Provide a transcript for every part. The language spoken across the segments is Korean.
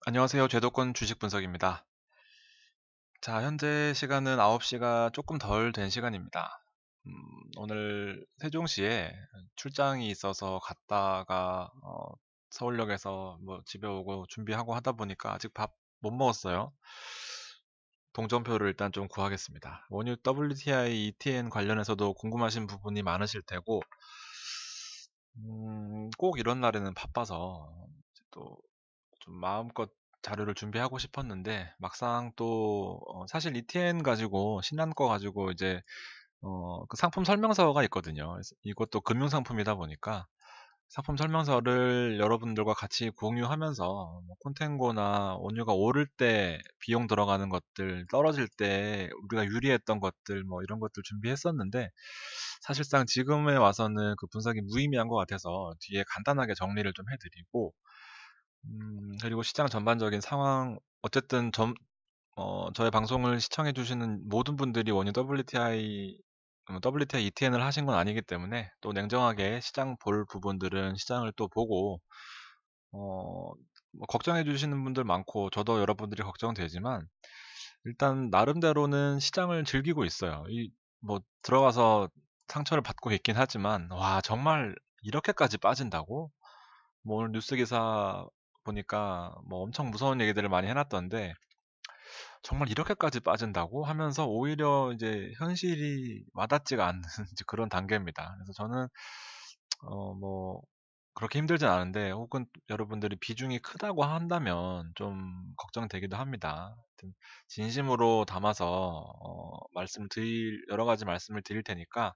안녕하세요. 제도권 주식 분석입니다. 자, 현재 시간은 9시가 조금 덜 된 시간입니다. 음, 오늘 세종시에 출장이 있어서 갔다가 서울역에서 뭐 집에 오고 준비하고 하다 보니까 아직 밥 못 먹었어요. 동전표를 일단 좀 구하겠습니다. 원유 WTI ETN 관련해서도 궁금하신 부분이 많으실 테고, 꼭 이런 날에는 바빠서 또 좀 마음껏 자료를 준비하고 싶었는데 막상 또 사실 ETN 가지고 신한 거 가지고 이제 그 상품 설명서가 있거든요. 그래서 이것도 금융상품이다 보니까 상품 설명서를 여러분들과 같이 공유하면서 뭐 콘텐고나 원유가 오를 때 비용 들어가는 것들, 떨어질 때 우리가 유리했던 것들 뭐 이런 것들 준비했었는데 사실상 지금에 와서는 그 분석이 무의미한 것 같아서 뒤에 간단하게 정리를 좀 해드리고 그리고 시장 전반적인 상황, 어쨌든 저의 방송을 시청해주시는 모든 분들이 원유 WTI ETN을 하신 건 아니기 때문에 또 냉정하게 시장 볼 부분들은 시장을 또 보고, 뭐 걱정해주시는 분들 많고, 저도 여러분들이 걱정되지만, 일단 나름대로는 시장을 즐기고 있어요. 뭐, 들어가서 상처를 받고 있긴 하지만, 와, 정말 이렇게까지 빠진다고? 뭐 오늘 뉴스 기사 보니까 뭐 엄청 무서운 얘기들을 많이 해놨던데 정말 이렇게까지 빠진다고 하면서 오히려 이제 현실이 와닿지가 않는 이제 그런 단계입니다. 그래서 저는 뭐 그렇게 힘들진 않은데 혹은 여러분들이 비중이 크다고 한다면 좀 걱정되기도 합니다. 하여튼 진심으로 담아서 여러 가지 말씀을 드릴 테니까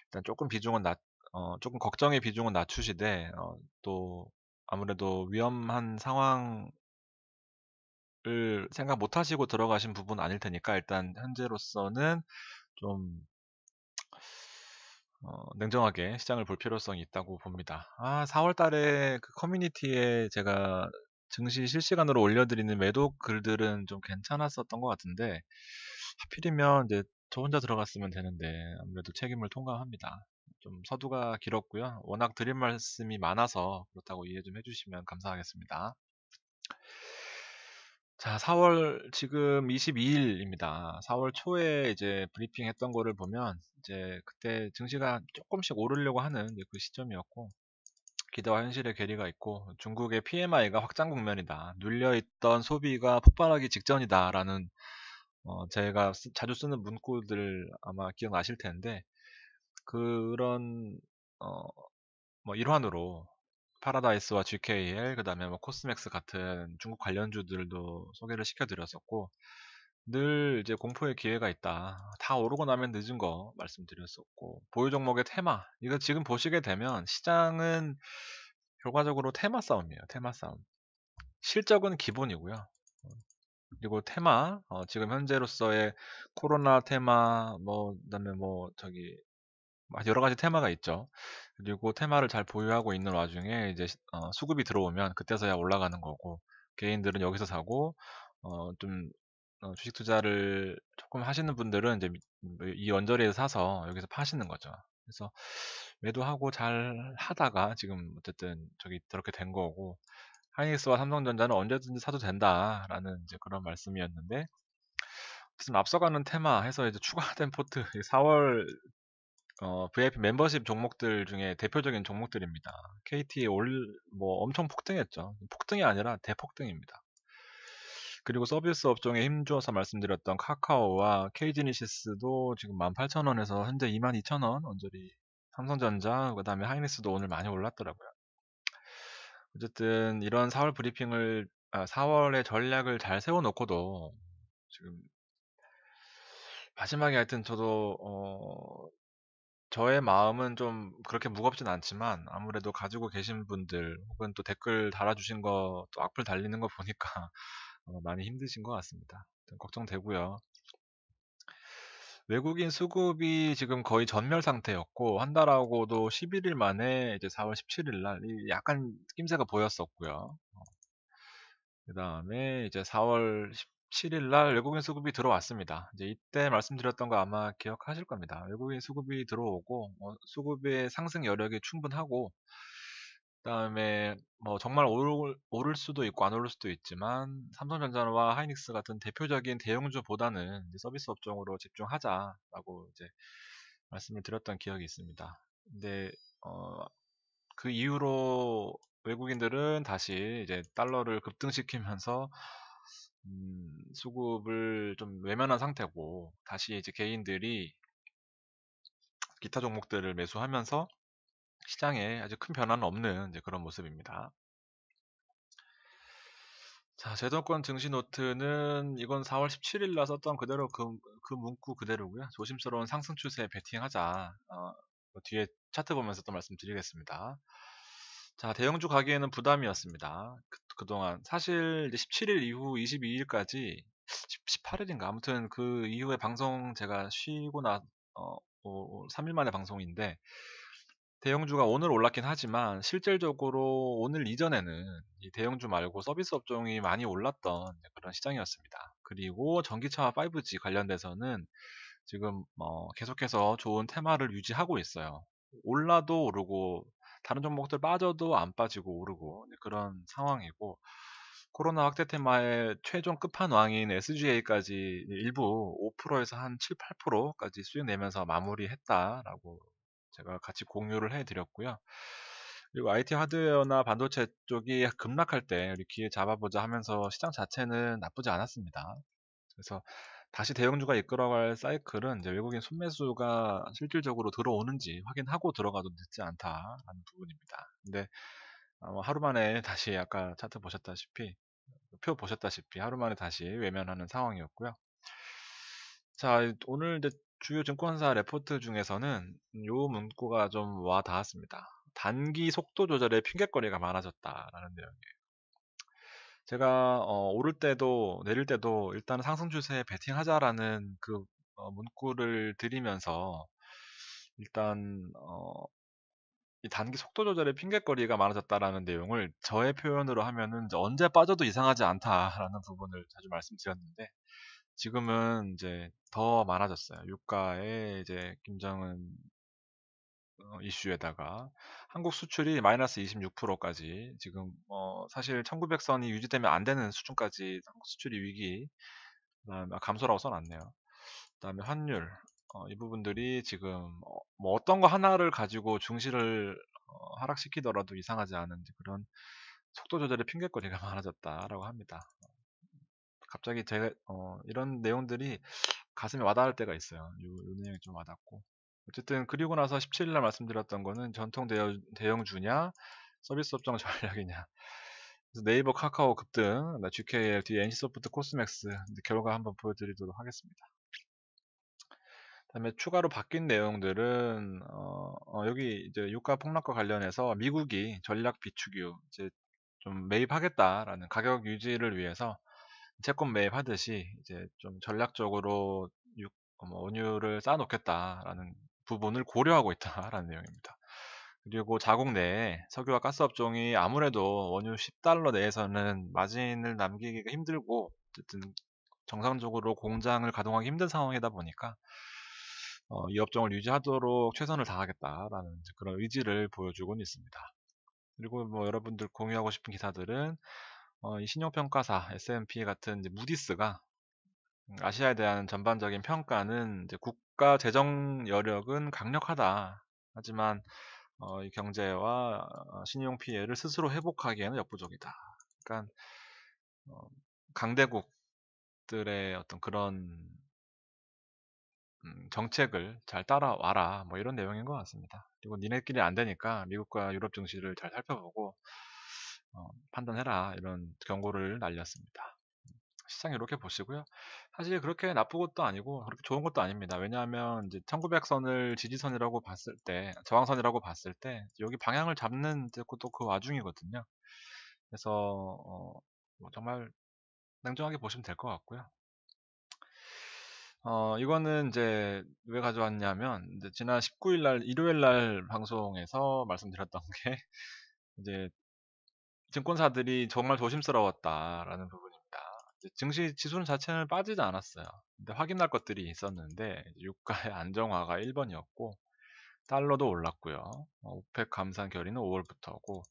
일단 조금 걱정의 비중은 낮추시되 또 아무래도 위험한 상황을 생각 못 하시고 들어가신 부분 아닐 테니까 일단 현재로서는 좀 냉정하게 시장을 볼 필요성이 있다고 봅니다. 4월 달에 그 커뮤니티에 제가 증시 실시간으로 올려드리는 매도 글들은 좀 괜찮았었던 것 같은데 하필이면 이제 저 혼자 들어갔으면 되는데 아무래도 책임을 통감합니다. 좀 서두가 길었고요. 워낙 드릴 말씀이 많아서 그렇다고 이해 좀 해주시면 감사하겠습니다. 자, 4월 지금 22일입니다. 4월 초에 이제 브리핑 했던 거를 보면 이제 그때 증시가 조금씩 오르려고 하는 이제 그 시점이었고 기대와 현실의 괴리가 있고 중국의 PMI가 확장 국면이다. 눌려있던 소비가 폭발하기 직전이다라는 제가 자주 쓰는 문구들 아마 기억나실 텐데 그런 어, 뭐 일환으로 파라다이스와 GKL 그다음에 뭐 코스맥스 같은 중국 관련주들도 소개를 시켜드렸었고 늘 이제 공포의 기회가 있다. 다 오르고 나면 늦은 거 말씀드렸었고 보유 종목의 테마 이거 지금 보시게 되면 시장은 결과적으로 테마 싸움이에요. 테마 싸움. 실적은 기본이고요. 그리고 테마 지금 현재로서의 코로나 테마 뭐 그다음에 뭐 저기 여러 가지 테마가 있죠. 그리고 테마를 잘 보유하고 있는 와중에 이제 수급이 들어오면 그때서야 올라가는 거고 개인들은 여기서 사고 좀 주식 투자를 조금 하시는 분들은 이제 이 언저리에서 사서 여기서 파시는 거죠. 그래서 매도하고 잘 하다가 지금 어쨌든 저기 저렇게 된 거고 하이닉스와 삼성전자는 언제든지 사도 된다라는 이제 그런 말씀이었는데 무슨 앞서가는 테마 해서 이제 추가된 포트 4월 VIP 멤버십 종목들 중에 대표적인 종목들입니다. KT 뭐 엄청 폭등했죠. 폭등이 아니라 대폭등입니다. 그리고 서비스 업종에 힘주어서 말씀드렸던 카카오와 KG니시스도 지금 18,000원에서 현재 22,000원 언저리 삼성전자 그다음에 하이닉스도 오늘 많이 올랐더라고요. 어쨌든 이런 4월의 전략을 잘 세워놓고도 지금 마지막에 하여튼 저도 저의 마음은 좀 그렇게 무겁진 않지만 아무래도 가지고 계신 분들 혹은 또 댓글 달아주신 거 또 악플 달리는 거 보니까 많이 힘드신 것 같습니다. 걱정되고요. 외국인 수급이 지금 거의 전멸 상태였고 한 달하고도 11일 만에 이제 4월 17일 날 약간 낌새가 보였었고요. 그다음에 이제 4월 17일 날 외국인 수급이 들어왔습니다. 이제 이때 말씀드렸던 거 아마 기억하실 겁니다. 외국인 수급이 들어오고 수급의 상승 여력이 충분하고 그다음에 뭐 정말 오를 수도 있고 안 오를 수도 있지만 삼성전자와 하이닉스 같은 대표적인 대형주보다는 이제 서비스 업종으로 집중하자라고 이제 말씀을 드렸던 기억이 있습니다. 근데 어, 그 이후로 외국인들은 다시 이제 달러를 급등시키면서 수급을 좀 외면한 상태고 다시 이제 개인들이 기타 종목들을 매수하면서 시장에 아주 큰 변화는 없는 이제 그런 모습입니다. 자, 제도권 증시 노트는 이건 4월 17일 날 썼던 그대로 그 문구 그대로고요. 조심스러운 상승 추세에 베팅하자. 그 뒤에 차트 보면서 또 말씀드리겠습니다. 자, 대형주 가기에는 부담이었습니다. 그동안 사실 이제 17일 이후 22일까지 18일인가 아무튼 그 이후에 방송 제가 쉬고 3일 만에 방송인데 대형주가 오늘 올랐긴 하지만 실질적으로 오늘 이전에는 이 대형주 말고 서비스 업종이 많이 올랐던 그런 시장이었습니다. 그리고 전기차와 5G 관련돼서는 지금 계속해서 좋은 테마를 유지하고 있어요. 올라도 오르고 다른 종목들 빠져도 안 빠지고 오르고 그런 상황이고 코로나 확대 테마의 최종 끝판왕인 SGA까지 일부 5%에서 한 7, 8%까지 수익 내면서 마무리했다라고 제가 같이 공유를 해드렸고요. 그리고 IT 하드웨어나 반도체 쪽이 급락할 때 우리 기회 잡아보자 하면서 시장 자체는 나쁘지 않았습니다. 그래서 다시 대형주가 이끌어갈 사이클은 이제 외국인 순매수가 실질적으로 들어오는지 확인하고 들어가도 늦지 않다라는 부분입니다. 근데 하루 만에 다시 아까 차트 보셨다시피 표 보셨다시피 하루 만에 다시 외면하는 상황이었고요. 자, 오늘 이제 주요 증권사 레포트 중에서는 요 문구가 좀 와 닿았습니다. 단기 속도 조절에 핑곗거리가 많아졌다라는 내용이에요. 제가 오를 때도 내릴 때도 일단 상승 추세에 베팅하자라는 그 문구를 드리면서 일단 이 단기 속도 조절에 핑곗거리가 많아졌다라는 내용을 저의 표현으로 하면은 이제 언제 빠져도 이상하지 않다라는 부분을 자주 말씀드렸는데 지금은 이제 더 많아졌어요. 유가에 이제 김정은 이슈에다가 한국 수출이 마이너스 26%까지 지금 사실 1900선이 유지되면 안 되는 수준까지 한국 수출이 위기 그다음에 감소라고 써놨네요. 그다음에 환율 이 부분들이 지금 뭐 어떤 거 하나를 가지고 중시를 하락시키더라도 이상하지 않은 이제 그런 속도 조절의 핑곗거리가 많아졌다라고 합니다. 갑자기 제가 이런 내용들이 가슴에 와닿을 때가 있어요. 요 내용이 좀 와닿고. 어쨌든 그리고 나서 17일 날 말씀드렸던 거는 전통 대형주냐 서비스 업종 전략이냐. 그래서 네이버, 카카오 급등, GKL, 뒤에 NC소프트, 코스맥스 결과 한번 보여드리도록 하겠습니다. 그다음에 추가로 바뀐 내용들은 여기 이제 유가 폭락과 관련해서 미국이 전략 비축유 이제 좀 매입하겠다라는 가격 유지를 위해서 채권 매입하듯이 이제 좀 전략적으로 원유를 쌓아놓겠다라는 부분을 고려하고 있다라는 내용입니다. 그리고 자국 내에 석유와 가스 업종이 아무래도 원유 10달러 내에서는 마진을 남기기가 힘들고 어쨌든 정상적으로 공장을 가동하기 힘든 상황이다 보니까 이 업종을 유지하도록 최선을 다하겠다라는 그런 의지를 보여주고는 있습니다. 그리고 뭐 여러분들 공유하고 싶은 기사들은 이 신용평가사 S&P 같은 이제 무디스가 아시아에 대한 전반적인 평가는 이제 국가 재정 여력은 강력하다. 하지만 이 경제와 신용 피해를 스스로 회복하기에는 역부족이다. 그러니까 강대국들의 어떤 그런 정책을 잘 따라와라. 뭐 이런 내용인 것 같습니다. 그리고 니네끼리 안 되니까 미국과 유럽 증시를 잘 살펴보고 판단해라. 이런 경고를 날렸습니다. 시장 이렇게 보시고요. 사실 그렇게 나쁜 것도 아니고 그렇게 좋은 것도 아닙니다. 왜냐하면 이제 1900선을 지지선이라고 봤을 때, 저항선이라고 봤을 때 여기 방향을 잡는 또 그 와중이거든요. 그래서 뭐 정말 냉정하게 보시면 될 것 같고요. 이거는 이제 왜 가져왔냐면 이제 지난 19일 날 일요일 날 방송에서 말씀드렸던 게 이제 증권사들이 정말 조심스러웠다라는 부분입니다. 이제 증시 지수는 자체는 빠지지 않았어요. 근데 확인할 것들이 있었는데 유가의 안정화가 1번이었고 달러도 올랐고요. 오펙 감산 결의는 5월부터고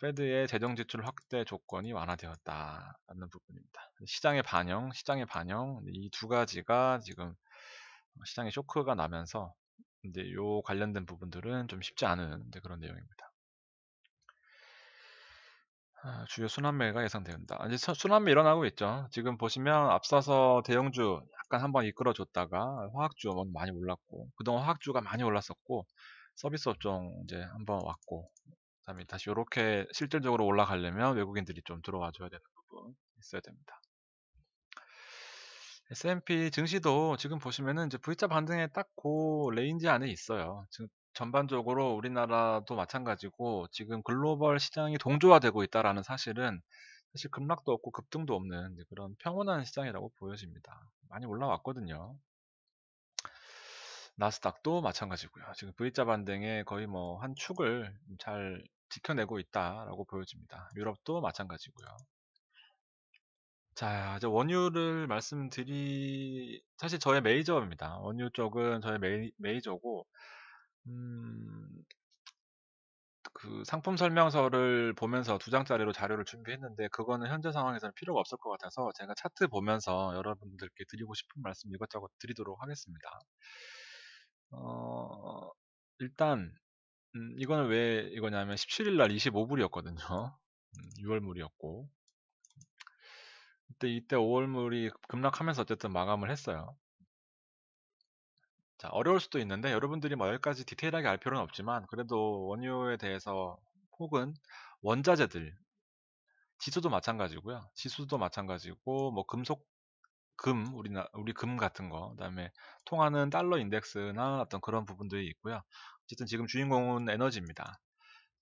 페드의 재정 지출 확대 조건이 완화되었다라는 부분입니다. 시장의 반영 이 두 가지가 지금 시장에 쇼크가 나면서 이제 요 관련된 부분들은 좀 쉽지 않은 이제 그런 내용입니다. 주요 순환매가 예상된다. 이제 순환매 일어나고 있죠. 지금 보시면 앞서서 대형주 약간 한번 이끌어줬다가 화학주 많이 올랐고, 그동안 화학주가 많이 올랐었고, 서비스 업종 이제 한번 왔고, 그다음에 다시 이렇게 실질적으로 올라가려면 외국인들이 좀 들어와 줘야 되는 부분 있어야 됩니다. S&P 증시도 지금 보시면은 이제 V자 반등에 딱 그 레인지 안에 있어요. 지금 전반적으로 우리나라도 마찬가지고 지금 글로벌 시장이 동조화되고 있다라는 사실은 사실 급락도 없고 급등도 없는 이제 그런 평온한 시장이라고 보여집니다. 많이 올라왔거든요. 나스닥도 마찬가지고요. 지금 V자 반등에 거의 뭐 한 축을 잘 지켜내고 있다라고 보여집니다. 유럽도 마찬가지고요. 자, 이제 원유를 사실 저의 메이저입니다. 원유 쪽은 저의 메이저고, 음, 그 상품 설명서를 보면서 두 장짜리로 자료를 준비했는데, 그거는 현재 상황에서는 필요가 없을 것 같아서 제가 차트 보면서 여러분들께 드리고 싶은 말씀 이것저것 드리도록 하겠습니다. 어, 일단, 이거는 왜 이거냐면 17일 날 25불이었거든요. 6월물이었고. 이때 5월물이 급락하면서 어쨌든 마감을 했어요. 자, 어려울 수도 있는데 여러분들이 뭐 여기까지 디테일하게 알 필요는 없지만 그래도 원유에 대해서 혹은 원자재들, 지수도 마찬가지고요. 지수도 마찬가지고 뭐 우리 금 같은 거, 그다음에 통하는 달러 인덱스나 어떤 그런 부분들이 있고요. 어쨌든 지금 주인공은 에너지입니다.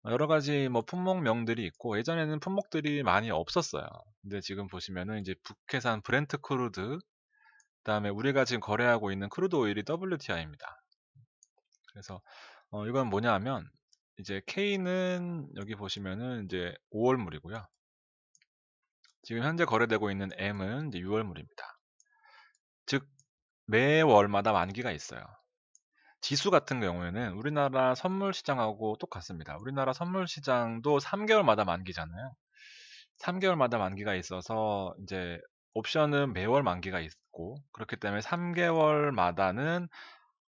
여러 가지 뭐 품목명들이 있고 예전에는 품목들이 많이 없었어요. 근데 지금 보시면은 이제 북해산 브렌트 크루드, 그다음에 우리가 지금 거래하고 있는 크루드 오일이 WTI입니다. 그래서 이건 뭐냐 하면 이제 K는 여기 보시면은 이제 5월물이고요. 지금 현재 거래되고 있는 M은 이제 6월물입니다. 즉 매월마다 만기가 있어요. 지수 같은 경우에는 우리나라 선물 시장하고 똑같습니다. 우리나라 선물 시장도 3개월마다 만기잖아요. 3개월마다 만기가 있어서 이제 옵션은 매월 만기가 있고 그렇기 때문에 3개월마다는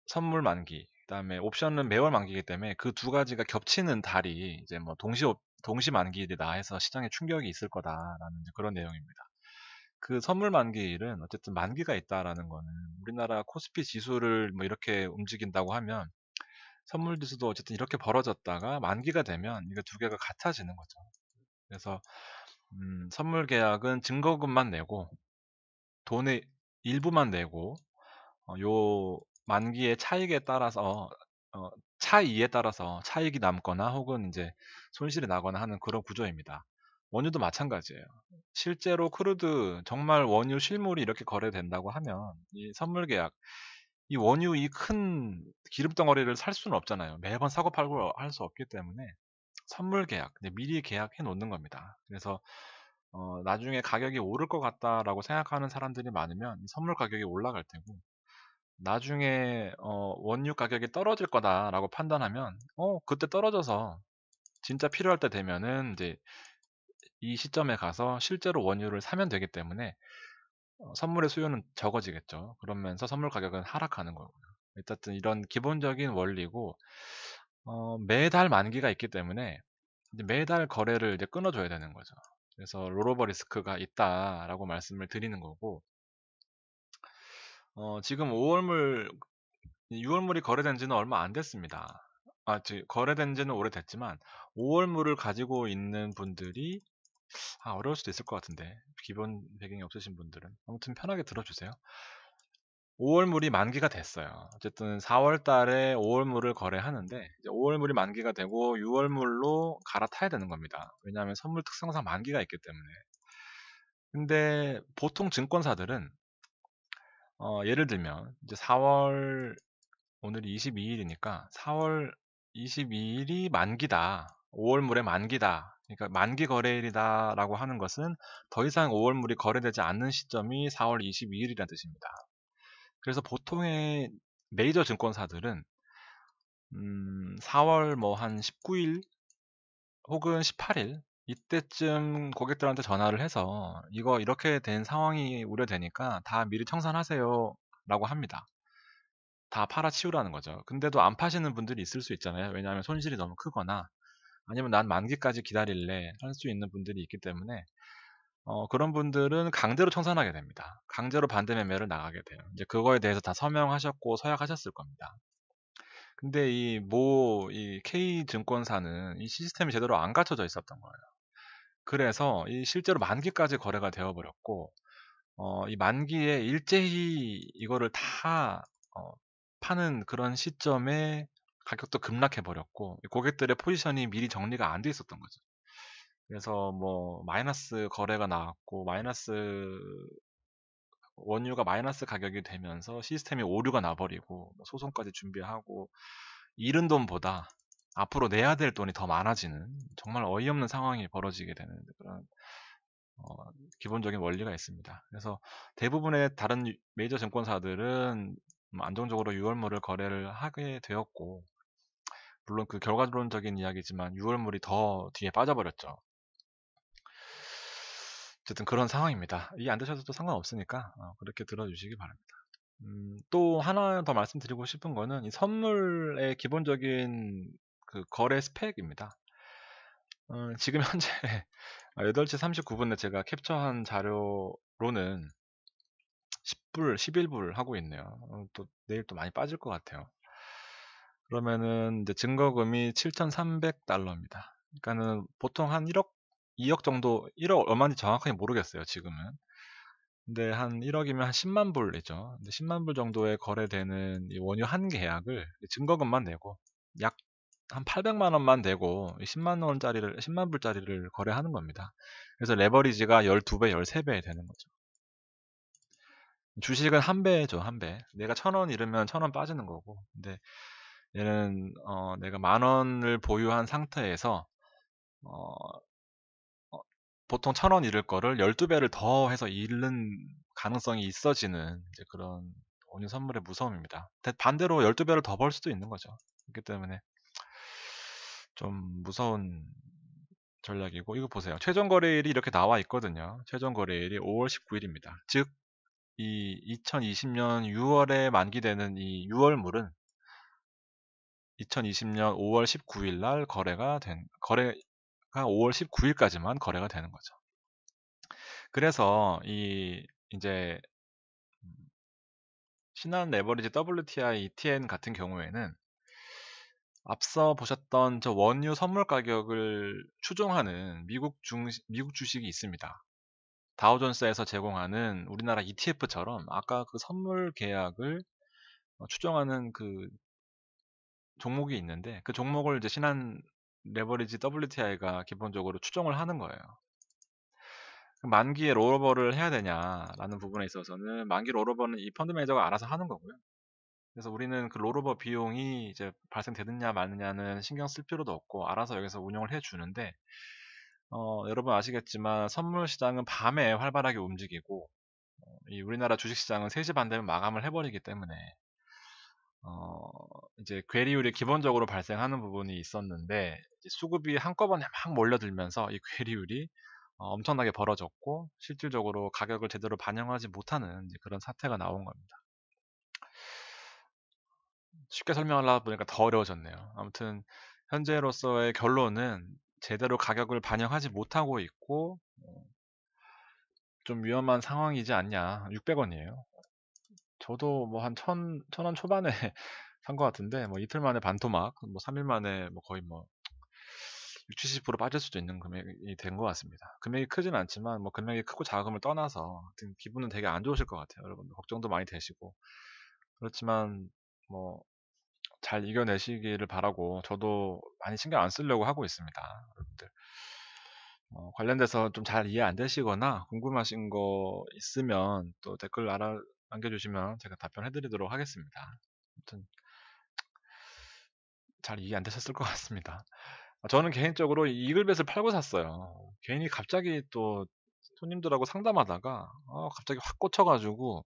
선물 만기, 그다음에 옵션은 매월 만기이기 때문에 그 두 가지가 겹치는 달이 이제 뭐 동시 만기이다 해서 시장에 충격이 있을 거다라는 이제 그런 내용입니다. 그 선물 만기일은 어쨌든 만기가 있다라는 거는 우리나라 코스피 지수를 뭐 이렇게 움직인다고 하면 선물 지수도 어쨌든 이렇게 벌어졌다가 만기가 되면 이게 두 개가 같아지는 거죠. 그래서 선물 계약은 증거금만 내고 돈의 일부만 내고 요 만기의 차익에 따라서 차이에 따라서 차익이 남거나 혹은 이제 손실이 나거나 하는 그런 구조입니다. 원유도 마찬가지예요. 실제로 크루드 정말 원유 실물이 이렇게 거래된다고 하면 이 선물 계약, 이 원유 이 큰 기름 덩어리를 살 수는 없잖아요. 매번 사고 팔고 할 수 없기 때문에 선물 계약, 미리 계약해 놓는 겁니다. 그래서 나중에 가격이 오를 것 같다라고 생각하는 사람들이 많으면 이 선물 가격이 올라갈 테고 나중에 원유 가격이 떨어질 거다라고 판단하면 그때 떨어져서 진짜 필요할 때 되면은 이제 이 시점에 가서 실제로 원유를 사면 되기 때문에 선물의 수요는 적어지겠죠. 그러면서 선물 가격은 하락하는 거고요. 어쨌든 이런 기본적인 원리고 매달 만기가 있기 때문에 이제 매달 거래를 이제 끊어줘야 되는 거죠. 그래서 롤오버 리스크가 있다라고 말씀을 드리는 거고 지금 6월물이 거래된 지는 얼마 안 됐습니다. 거래된 지는 오래됐지만 5월물을 가지고 있는 분들이 어려울 수도 있을 것 같은데 기본 배경이 없으신 분들은 아무튼 편하게 들어주세요. 5월물이 만기가 됐어요. 어쨌든 4월 달에 5월물을 거래하는데 5월물이 만기가 되고 6월물로 갈아타야 되는 겁니다. 왜냐하면 선물 특성상 만기가 있기 때문에. 근데 보통 증권사들은 예를 들면 이제 4월 오늘이 22일이니까 4월 22일이 만기다. 5월물의 만기다. 그러니까 만기 거래일이다라고 하는 것은 더 이상 5월물이 거래되지 않는 시점이 4월 22일이라는 뜻입니다. 그래서 보통의 메이저 증권사들은 4월 뭐 한 19일 혹은 18일 이때쯤 고객들한테 전화를 해서 이거 이렇게 된 상황이 우려되니까 다 미리 청산하세요 라고 합니다. 다 팔아치우라는 거죠. 근데도 안 파시는 분들이 있을 수 있잖아요. 왜냐하면 손실이 너무 크거나 아니면 난 만기까지 기다릴래 할 수 있는 분들이 있기 때문에 그런 분들은 강제로 청산하게 됩니다. 강제로 반대 매매를 나가게 돼요. 이제 그거에 대해서 다 서명하셨고 서약하셨을 겁니다. 근데 이 K증권사는 이 시스템이 제대로 안 갖춰져 있었던 거예요. 그래서 이 실제로 만기까지 거래가 되어 버렸고, 이 만기에 일제히 이거를 다 파는 그런 시점에 가격도 급락해 버렸고, 고객들의 포지션이 미리 정리가 안 돼 있었던 거죠. 그래서 뭐 마이너스 거래가 나왔고, 원유가 마이너스 가격이 되면서 시스템이 오류가 나버리고 뭐 소송까지 준비하고, 잃은 돈보다 앞으로 내야 될 돈이 더 많아지는 정말 어이없는 상황이 벌어지게 되는 그런 어, 기본적인 원리가 있습니다. 그래서 대부분의 다른 메이저 증권사들은 안정적으로 6월물을 거래를 하게 되었고, 물론 그 결과론적인 이야기지만 6월물이 더 뒤에 빠져버렸죠. 어쨌든 그런 상황입니다. 이해 안 되셔도 상관없으니까 그렇게 들어주시기 바랍니다. 또 하나 더 말씀드리고 싶은 거는 이 선물의 기본적인 그 거래 스펙입니다. 지금 현재 8시 39분에 제가 캡처한 자료로는 10불, 11불 하고 있네요. 또 내일 또 많이 빠질 것 같아요. 그러면은 이제 증거금이 7,300달러입니다. 그러니까는 보통 한 1억, 2억 정도, 1억 얼마인지 정확하게 모르겠어요, 지금은. 근데 한 1억이면 한 10만 불이죠. 근데 10만 불 정도에 거래되는 이 원유 한 계약을 증거금만 내고 약 한 800만 원만 내고 10만 원짜리를 10만 불짜리를 거래하는 겁니다. 그래서 레버리지가 12배, 13배 되는 거죠. 주식은 한 배죠, 한 배. 내가 1,000원 잃으면 1,000원 빠지는 거고. 근데 얘는 내가 10,000원을 보유한 상태에서 어, 어, 보통 1,000원 잃을 거를 12배를 더 해서 잃는 가능성이 있어지는 이제 그런 원유 선물의 무서움입니다. 반대로 12배를 더 벌 수도 있는 거죠. 그렇기 때문에 좀 무서운 전략이고, 이거 보세요. 최종 거래일이 이렇게 나와 있거든요. 최종 거래일이 5월 19일입니다. 즉, 이 2020년 6월에 만기되는 이 6월물은 2020년 5월 19일 날 거래가 5월 19일까지만 거래가 되는 거죠. 그래서 이제 신한 레버리지 WTI ETN 같은 경우에는 앞서 보셨던 저 원유 선물 가격을 추종하는 미국 주식이 있습니다. 다우존스에서 제공하는 우리나라 ETF처럼 아까 그 선물 계약을 추정하는 그 종목이 있는데, 그 종목을 이제 신한 레버리지 WTI가 기본적으로 추정을 하는 거예요. 만기에 롤오버를 해야 되냐라는 부분에 있어서는 만기 롤오버는 이 펀드 매니저가 알아서 하는 거고요. 그래서 우리는 그 롤오버 비용이 이제 발생되느냐 마느냐는 신경 쓸 필요도 없고 알아서 여기서 운영을 해주는데, 여러분 아시겠지만 선물 시장은 밤에 활발하게 움직이고 이 우리나라 주식 시장은 3시 반 되면 마감을 해버리기 때문에 어, 이제 괴리율이 기본적으로 발생하는 부분이 있었는데, 이제 수급이 한꺼번에 막 몰려들면서 이 괴리율이 엄청나게 벌어졌고 실질적으로 가격을 제대로 반영하지 못하는 이제 그런 사태가 나온 겁니다. 쉽게 설명하려다 보니까 더 어려워졌네요. 아무튼 현재로서의 결론은 제대로 가격을 반영하지 못하고 있고 좀 위험한 상황이지 않냐. 600원이에요. 저도 뭐 한 천 원 초반에 산 것 같은데, 뭐 이틀 만에 반토막, 뭐 3일 만에 뭐 거의 뭐 6, 70% 빠질 수도 있는 금액이 된 것 같습니다. 금액이 크진 않지만 뭐 금액이 크고 작음을 떠나서 하여튼 기분은 되게 안 좋으실 것 같아요. 여러분들 걱정도 많이 되시고. 그렇지만 뭐 잘 이겨내시기를 바라고 저도 많이 신경 안 쓰려고 하고 있습니다. 여러분들 관련돼서 좀 잘 이해 안 되시거나 궁금하신 거 있으면 또 댓글 남겨주시면 제가 답변해드리도록 하겠습니다. 아무튼 잘 이해 안 되셨을 것 같습니다. 저는 개인적으로 이글벳을 팔고 샀어요. 괜히 갑자기 또 손님들하고 상담하다가 갑자기 확 꽂혀가지고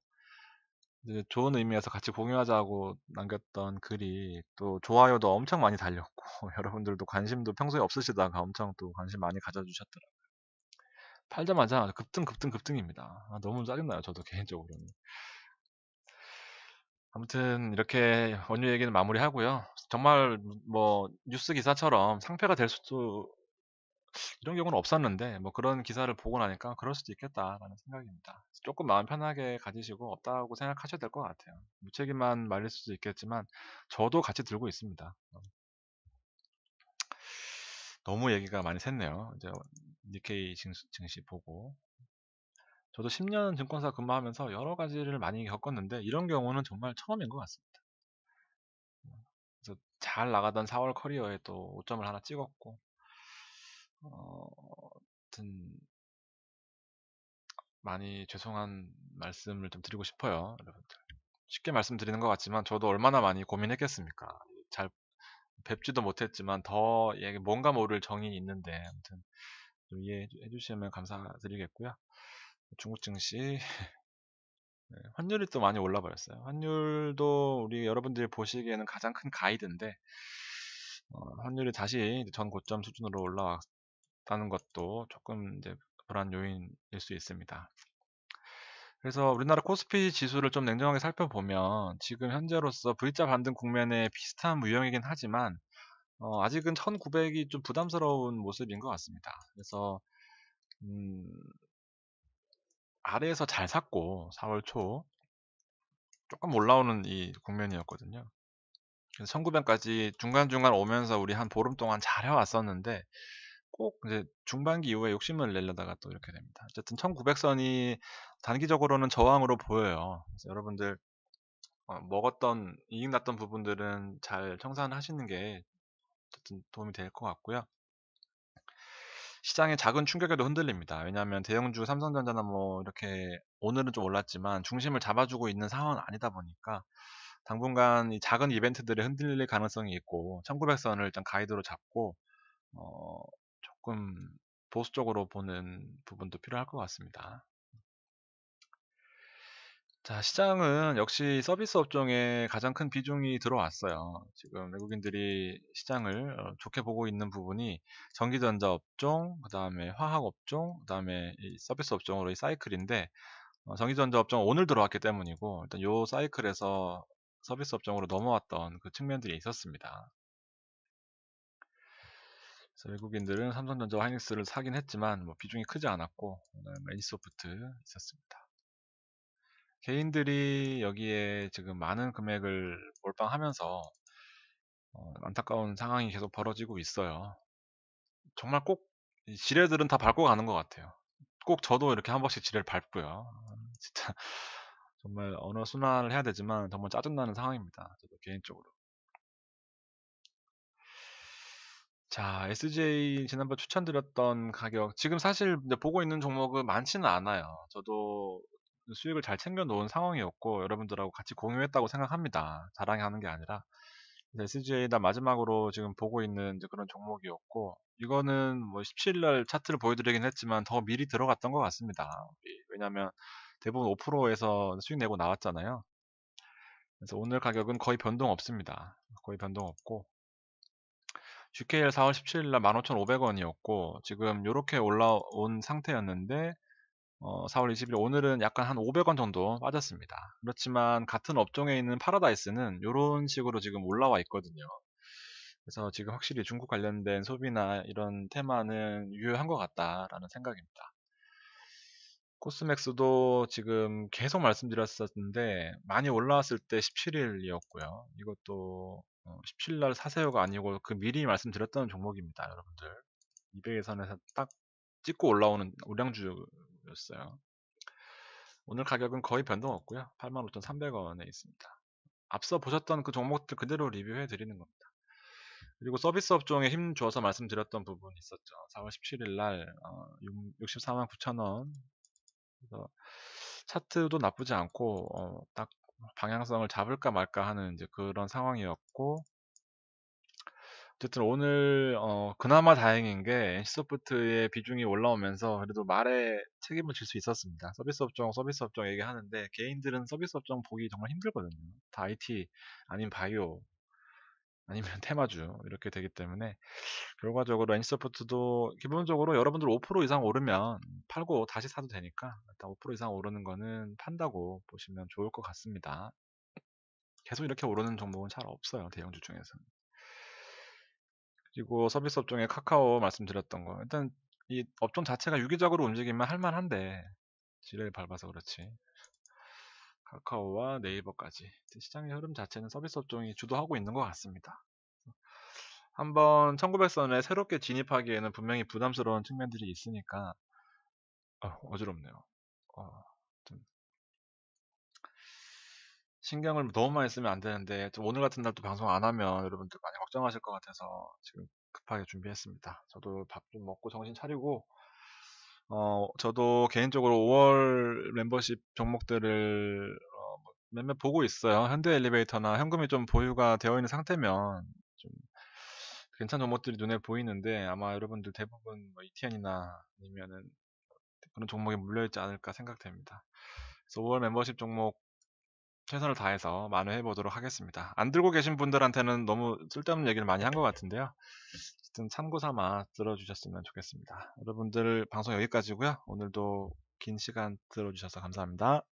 이제 좋은 의미에서 같이 공유하자고 남겼던 글이 또 좋아요도 엄청 많이 달렸고 여러분들도 관심도 평소에 없으시다가 엄청 또 관심 많이 가져주셨더라고요. 팔자마자 급등입니다. 너무 짜증나요. 저도 개인적으로는. 아무튼 이렇게 원유 얘기는 마무리하고요. 정말 뭐 뉴스 기사처럼 상패가 될 수도 이런 경우는 없었는데 뭐 그런 기사를 보고 나니까 그럴 수도 있겠다라는 생각입니다. 조금 마음 편하게 가지시고 없다고 생각하셔야 될 것 같아요. 무책임한 말일 수도 있겠지만 저도 같이 들고 있습니다. 너무 얘기가 많이 샜네요. 이제 니케이 증시 보고 저도 10년 증권사 근무하면서 여러 가지를 많이 겪었는데 이런 경우는 정말 처음인 것 같습니다. 그래서 잘 나가던 4월 커리어에 또 5점을 하나 찍었고 아무튼 많이 죄송한 말씀을 좀 드리고 싶어요. 여러분들. 쉽게 말씀드리는 것 같지만 저도 얼마나 많이 고민했겠습니까? 잘 뵙지도 못했지만 더 뭔가 모를 정이 있는데 아무튼 좀 이해해 주시면 감사드리겠고요. 중국 증시 환율이 또 많이 올라 버렸어요. 환율도 우리 여러분들이 보시기에는 가장 큰 가이드인데 환율이 다시 전 고점 수준으로 올라왔다는 것도 조금 이제 불안 요인일 수 있습니다. 그래서 우리나라 코스피 지수를 좀 냉정하게 살펴보면 지금 현재로서 V자 반등 국면에 비슷한 유형이긴 하지만 아직은 1900이 좀 부담스러운 모습인 것 같습니다. 그래서 음, 아래에서 잘 샀고 4월 초 조금 올라오는 이 국면이었거든요. 그래서 1900까지 중간중간 오면서 우리 한 보름 동안 잘 해왔었는데 꼭 이제 중반기 이후에 욕심을 내려다가 또 이렇게 됩니다. 어쨌든 1900선이 단기적으로는 저항으로 보여요. 그래서 여러분들 먹었던 이익 났던 부분들은 잘 청산하시는 게 어쨌든 도움이 될 것 같고요. 시장의 작은 충격에도 흔들립니다. 왜냐하면 대형주 삼성전자나 뭐 이렇게 오늘은 좀 올랐지만 중심을 잡아주고 있는 상황은 아니다 보니까 당분간 이 작은 이벤트들이 흔들릴 가능성이 있고 1900선을 일단 가이드로 잡고 어, 조금 보수적으로 보는 부분도 필요할 것 같습니다. 자, 시장은 역시 서비스 업종에 가장 큰 비중이 들어왔어요. 지금 외국인들이 시장을 좋게 보고 있는 부분이 전기전자 업종, 그 다음에 화학 업종, 그 다음에 이 서비스 업종으로 이 사이클인데, 전기전자 업종은 오늘 들어왔기 때문이고, 일단 요 사이클에서 서비스 업종으로 넘어왔던 그 측면들이 있었습니다. 그래서 외국인들은 삼성전자와 하이닉스를 사긴 했지만, 뭐 비중이 크지 않았고, 그다음에 애니소프트 있었습니다. 개인들이 여기에 지금 많은 금액을 몰빵하면서 안타까운 상황이 계속 벌어지고 있어요. 정말 꼭 지뢰들은 다 밟고 가는 것 같아요. 꼭 저도 이렇게 한 번씩 지뢰를 밟고요. 진짜 정말 언어 순환을 해야 되지만 정말 짜증나는 상황입니다. 저도 개인적으로. 자, SJ 지난번 추천드렸던 가격 지금 사실 이제 보고 있는 종목은 많지는 않아요. 저도 수익을 잘 챙겨 놓은 상황이었고 여러분들하고 같이 공유했다고 생각합니다. 자랑하는 게 아니라 SGA다 마지막으로 지금 보고 있는 이제 그런 종목이었고 이거는 뭐 17일 날 차트를 보여드리긴 했지만 더 미리 들어갔던 것 같습니다. 왜냐하면 대부분 5%에서 수익 내고 나왔잖아요. 그래서 오늘 가격은 거의 변동 없습니다. 거의 변동 없고 GKL 4월 17일 날 15,500원이었고 지금 이렇게 올라온 상태였는데 4월 20일 오늘은 약간 한 500원 정도 빠졌습니다. 그렇지만 같은 업종에 있는 파라다이스는 이런 식으로 지금 올라와 있거든요. 그래서 지금 확실히 중국 관련된 소비나 이런 테마는 유효한 것 같다라는 생각입니다. 코스맥스도 지금 계속 말씀드렸었는데 많이 올라왔을 때 17일이었고요. 이것도 17일 날 사세요가 아니고 그 미리 말씀드렸던 종목입니다, 여러분들. 200예선에서 딱 찍고 올라오는 우량주였어요. 오늘 가격은 거의 변동 없고요. 85,300원에 있습니다. 앞서 보셨던 그 종목들 그대로 리뷰해 드리는 겁니다. 그리고 서비스 업종에 힘 줘서 말씀드렸던 부분이 있었죠. 4월 17일 날 64만 9천 원. 그래서 차트도 나쁘지 않고 딱 방향성을 잡을까 말까 하는 이제 그런 상황이었고 어쨌든 오늘 그나마 다행인 게 NC소프트의 비중이 올라오면서 그래도 말에 책임을 질 수 있었습니다. 서비스 업종 얘기하는데 개인들은 서비스 업종 보기 정말 힘들거든요. 다 IT 아니면 바이오 아니면 테마주 이렇게 되기 때문에 결과적으로 NC소프트도 기본적으로 여러분들 5% 이상 오르면 팔고 다시 사도 되니까 일단 5% 이상 오르는 거는 판다고 보시면 좋을 것 같습니다. 계속 이렇게 오르는 종목은 잘 없어요. 대형주 중에서는. 그리고 서비스 업종에 카카오 말씀드렸던 거. 일단 이 업종 자체가 유기적으로 움직이면 할만한데 지뢰를 밟아서 그렇지. 카카오와 네이버까지 시장의 흐름 자체는 서비스 업종이 주도하고 있는 것 같습니다. 한번 1900선에 새롭게 진입하기에는 분명히 부담스러운 측면들이 있으니까 어지럽네요. 좀 신경을 너무 많이 쓰면 안 되는데 좀 오늘 같은 날 또 방송 안 하면 여러분들 많이 걱정하실 것 같아서 지금 급하게 준비했습니다. 저도 밥 좀 먹고 정신 차리고 저도 개인적으로 5월 멤버십 종목들을 뭐 몇몇 보고 있어요. 현대 엘리베이터나 현금이 좀 보유가 되어 있는 상태면 좀 괜찮은 종목들이 눈에 보이는데 아마 여러분들 대부분 뭐 ETN이나 아니면은 그런 종목에 물려있지 않을까 생각됩니다. 그래서 5월 멤버십 종목 최선을 다해서 만회해 보도록 하겠습니다. 안 들고 계신 분들한테는 너무 쓸데없는 얘기를 많이 한 것 같은데요. 어쨌든 참고 삼아 들어주셨으면 좋겠습니다. 여러분들 방송 여기까지고요. 오늘도 긴 시간 들어주셔서 감사합니다.